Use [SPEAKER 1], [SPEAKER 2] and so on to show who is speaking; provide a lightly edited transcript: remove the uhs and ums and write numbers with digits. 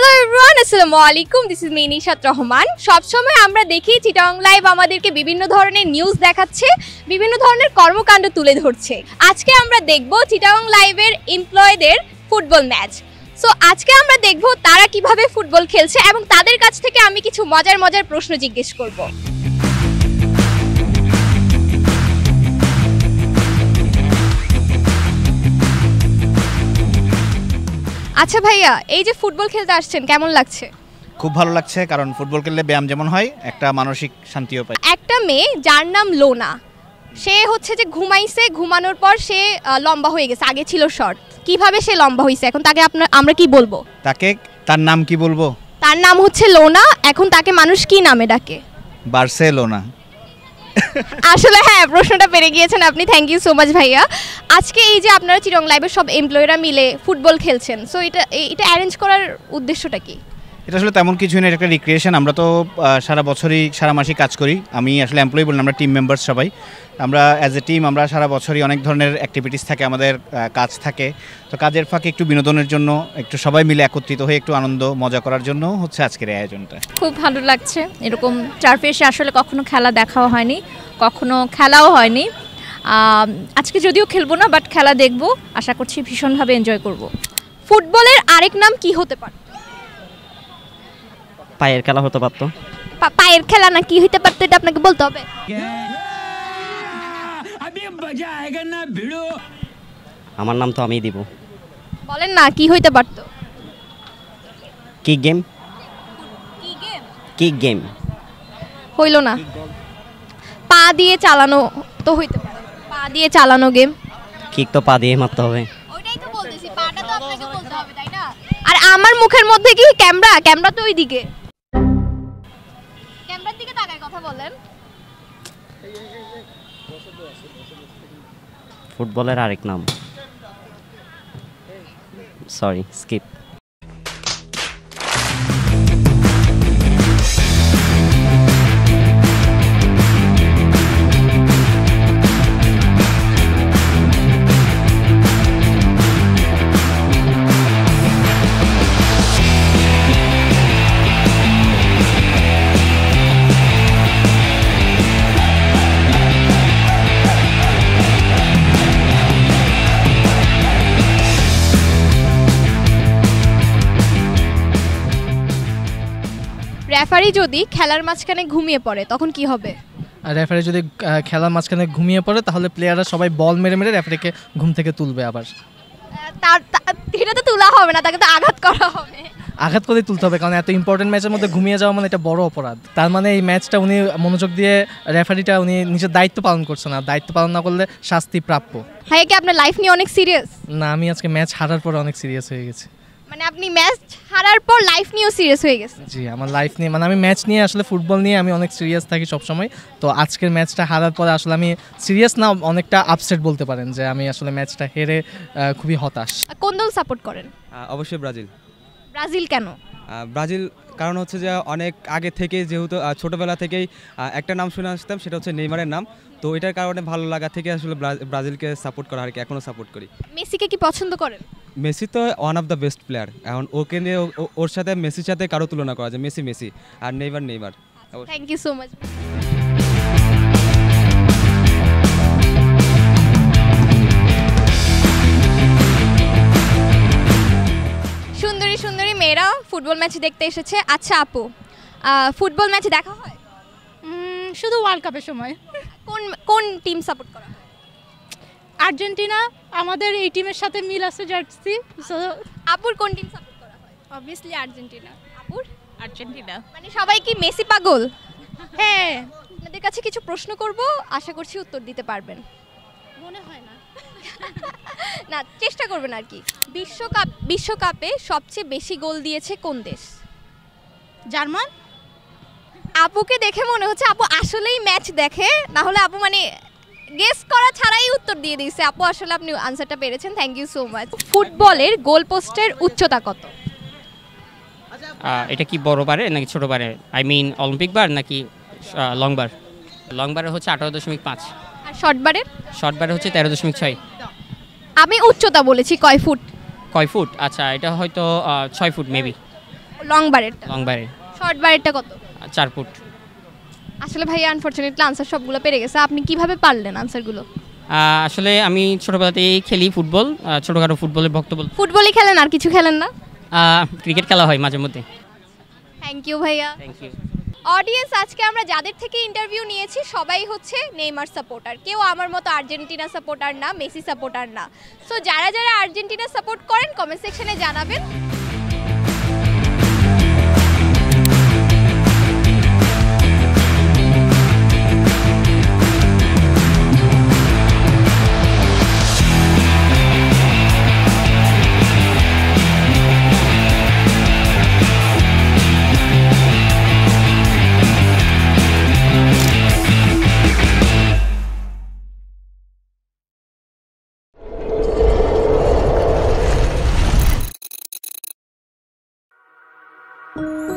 [SPEAKER 1] Hello everyone, আসসালামু আলাইকুম। This is me Nishat Rahman. সবসময় আমরা দেখি চিটাগং লাইভ আমাদেরকে বিভিন্ন ধরনের নিউজ দেখাচ্ছে, বিভিন্ন ধরনের কর্মকাণ্ড তুলে ধরছে। আজকে আমরা দেখব চিটাগং লাইভের এমপ্লয়ীদের ফুটবল ম্যাচ। সো আজকে আমরা দেখব তারা কিভাবে ফুটবল খেলছে এবং তাদের কাছ থেকে আমি কিছু মজার মজার প্রশ্ন জিজ্ঞেস করব। আচ্ছা ভাইয়া, এই যে ফুটবল খেলতে আসছেন কেমন লাগছে?
[SPEAKER 2] খুব ভালো লাগছে, কারণ ফুটবল খেললে ব্যায়াম যেমন হয়, একটা মানসিক শান্তিও পাই।
[SPEAKER 1] একটা মেয়ে যার নাম লোনা, সে হচ্ছে যে ঘুমাইছে, ঘুমানোর পর সে লম্বা হয়ে গেছে, আগে ছিল শর্ট। কিভাবে সে লম্বা হয়েছে, এখন তাকে আমরা কি বলবো?
[SPEAKER 2] তার নাম কি বলবো?
[SPEAKER 1] তার নাম হচ্ছে লোনা। এখন তাকে মানুষ কি নামে ডাকে?
[SPEAKER 2] বার্সেলোনা।
[SPEAKER 1] আসলে হ্যাঁ, প্রশ্নটা পেরে গিয়েছেন আপনি। থ্যাংক ইউ সো মাচ ভাইয়া। আজকে এই যে আপনারা চিটাগং লাইভের সব এমপ্লয়িরা মিলে ফুটবল খেলছেন, সো এটা অ্যারেঞ্জ করার উদ্দেশ্যটা কি?
[SPEAKER 2] এটা আসলে তেমন কিছুই না, এটা একটা রিক্রিয়েশন। আমরা তো সারা বছরই সারা মাসেই কাজ করি। আমি আসলে এমপ্লয়ি বলি, আমরা টিম মেম্বার্স সবাই। আমরা অ্যাজ এ টিম আমরা সারা বছরই অনেক ধরনের অ্যাক্টিভিটিস থাকে, আমাদের কাজ থাকে। তো কাজের ফাঁকে একটু বিনোদনের জন্য, একটু সবাই মিলে একত্রিত হয়ে একটু আনন্দ মজা করার জন্য হচ্ছে আজকের এই আয়োজনটা।
[SPEAKER 3] খুব ভালো লাগছে। এরকম টার্ফে এসে আসলে কখনো খেলা দেখাও হয়নি, কখনো খেলাও হয়নি। আজকে যদিও খেলবো না, বাট খেলা দেখবো, আশা করছি ভীষণভাবে এনজয় করব।
[SPEAKER 1] ফুটবলের আরেক নাম কি হতে পারে?
[SPEAKER 4] পায়ের খেলা হতে পারতো।
[SPEAKER 1] পায়ের খেলা না কি হইতে পারতো, এটা আপনাকে বলতে হবে।
[SPEAKER 4] আমার নাম তো আমিই দিব।
[SPEAKER 1] বলেন না কি হইতে পারতো।
[SPEAKER 4] Kick game. কিক গেম
[SPEAKER 1] হইল না। পা দিয়ে চালানো তো হইতে পারে, পা দিয়ে চালানো গেম।
[SPEAKER 4] কিক তো পা দিয়ে মারতে হবে।
[SPEAKER 1] ওইটাই তো বলতেছি, পাটা তো আপনাকে বলতে হবে, তাই না? আর আমার মুখের মধ্যে কি ক্যামেরা তো ওইদিকে, ক্যামেরার দিকে তাকায় কথা বলেন।
[SPEAKER 4] ফুটবলের আরেক নাম, সরি স্কিপ।
[SPEAKER 1] রেফারি যদি খেলার মাঝখানে ঘুমিয়ে পড়ে তখন কি হবে?
[SPEAKER 5] রেফারি যদি খেলার মাঝখানে ঘুমিয়ে পড়ে তাহলে প্লেয়াররা সবাই বল মেরে মেরে রেফারিকে ঘুম থেকে তুলবে। আবার
[SPEAKER 1] এটা তো তোলা হবে না, তাকে তো আঘাত করা হবে।
[SPEAKER 5] আঘাত করে তুলতে হবে, কারণ এত ইম্পর্টেন্ট ম্যাচের মধ্যে ঘুমিয়ে যাওয়া মানে এটা বড় অপরাধ। তার মানে এই ম্যাচটা উনি মনোযোগ দিয়ে, রেফারিটা উনি নিজের দায়িত্ব পালন করছে না। দায়িত্ব পালন না করলে শাস্তি প্রাপ্য।
[SPEAKER 1] ভাইয়া কি আপনার লাইফ নিয়ে অনেক সিরিয়াস?
[SPEAKER 5] না, আমি আজকে ম্যাচ হারার পর অনেক সিরিয়াস হয়ে গেছি।
[SPEAKER 1] মানে আপনি ম্যাচ হারার পর লাইফ নিয়েও সিরিয়াস হয়ে গেছেন?
[SPEAKER 5] জি, আমার লাইফ নিয়ে, মানে আমি ম্যাচ নিয়ে, আসলে ফুটবল নিয়ে আমি অনেক সিরিয়াস থাকি সবসময়। তো আজকের ম্যাচটা হারার পরে আসলে আমি সিরিয়াস না, অনেকটা আপসেট বলতে পারেন, যে আমি আসলে ম্যাচটা হেরে খুবই হতাশ।
[SPEAKER 1] কোন দল সাপোর্ট করেন?
[SPEAKER 6] অবশ্যই ব্রাজিল।
[SPEAKER 1] ব্রাজিল কেন?
[SPEAKER 6] ব্রাজিল কারণ হচ্ছে যে অনেক আগে থেকে, যেহেতু ছোটোবেলা থেকেই একটা নাম শুনে আসতাম, সেটা হচ্ছে নেইমারের নাম। তো এটার কারণে ভালো লাগা থেকে আসলে ব্রাজিলকে সাপোর্ট করা আর কি, এখনও সাপোর্ট করি।
[SPEAKER 1] মেসিকে কি পছন্দ করেন?
[SPEAKER 6] মেসি তো one of the best player. এখন ওকে নিয়ে, ওর সাথে মেসির সাথে কারো তুলনা করা যায়। মেসি আর Neymar.
[SPEAKER 1] Thank you so much. সুন্দরী সুন্দরী মেয়েরা ফুটবল ম্যাচ দেখতে এসেছে। আচ্ছা আপু, ফুটবল ম্যাচ দেখা হয়?
[SPEAKER 3] শুধু ওয়ার্ল্ড কাপের সময়।
[SPEAKER 1] কোন টিম সাপোর্ট করা হয়?
[SPEAKER 3] আর্জেন্টিনা। আমাদের এই টিমের সাথে মিল আছে জার্সি।
[SPEAKER 1] আপুর কোন টিম সাপোর্ট করা হয়?
[SPEAKER 3] Obviously Argentina.
[SPEAKER 1] আপুর?
[SPEAKER 3] আর্জেন্টিনা।
[SPEAKER 1] মানে সবাই কি মেসি পাগল?
[SPEAKER 3] হ্যাঁ।
[SPEAKER 1] আপনাদের কাছে কিছু প্রশ্ন করব, আশা করছি উত্তর দিতে পারবেন।
[SPEAKER 3] মনে হয় না।
[SPEAKER 1] না, চেষ্টা করবেন আর কি। বিশ্বকাপে সবচেয়ে বেশি গোল দিয়েছে কোন দেশ?
[SPEAKER 3] জার্মান।
[SPEAKER 1] আপুকে দেখে মনে হচ্ছে আপু আসলেই ম্যাচ দেখে, না হলে আপু মানে গেস করা ছাড়াই উত্তর দিয়ে দিয়েছে। আপু আসলে আপনি আনসারটা পেরেছেন, থ্যাংক ইউ সো মাচ। ফুটবলের গোল পোস্টের উচ্চতা কত?
[SPEAKER 7] এটা কি বড় বারে নাকি ছোট বারে? আই মিন অলিম্পিক বার নাকি লং বার? লং বারে হচ্ছে 18.5।
[SPEAKER 1] আর শর্ট বারের?
[SPEAKER 7] শর্ট বারে হচ্ছে 13.6।
[SPEAKER 1] আমি উচ্চতা বলেছি, কয় ফুট?
[SPEAKER 7] কয় ফুট? আচ্ছা, এটা হয়তো 6 ফুট মেবি।
[SPEAKER 1] লং বারেরটা।
[SPEAKER 7] লং বারে
[SPEAKER 1] শর্ট বারেরটা কত?
[SPEAKER 7] 4 ফুট।
[SPEAKER 1] আসলে ভাইয়া আনফরচুনেটলি আনসার সবগুলো পেরে গেছে। আপনি কিভাবে পারলেন আনসারগুলো?
[SPEAKER 7] আসলে আমি ছোটোবেলাতেই খেলি ফুটবল, ছোটোখাটো ফুটবলের ভক্ত বল।
[SPEAKER 1] ফুটবলই খেলেন, আর কিছু খেলেন না?
[SPEAKER 7] ক্রিকেট খেলা হয় মাঝে মধ্যে।
[SPEAKER 1] থ্যাংক ইউ ভাইয়া।
[SPEAKER 7] Thank you.
[SPEAKER 1] অডিয়েন্স, আজকে আমরা যাদের থেকে ইন্টারভিউ নিয়েছি সবাই হচ্ছে নেইমার সাপোর্টার। কেউ আমার মতো আর্জেন্টিনা সাপোর্টার না, মেসি সাপোর্টার না। সো যারা যারা আর্জেন্টিনা সাপোর্ট করেন কমেন্ট সেকশনে জানাবেন।
[SPEAKER 8] you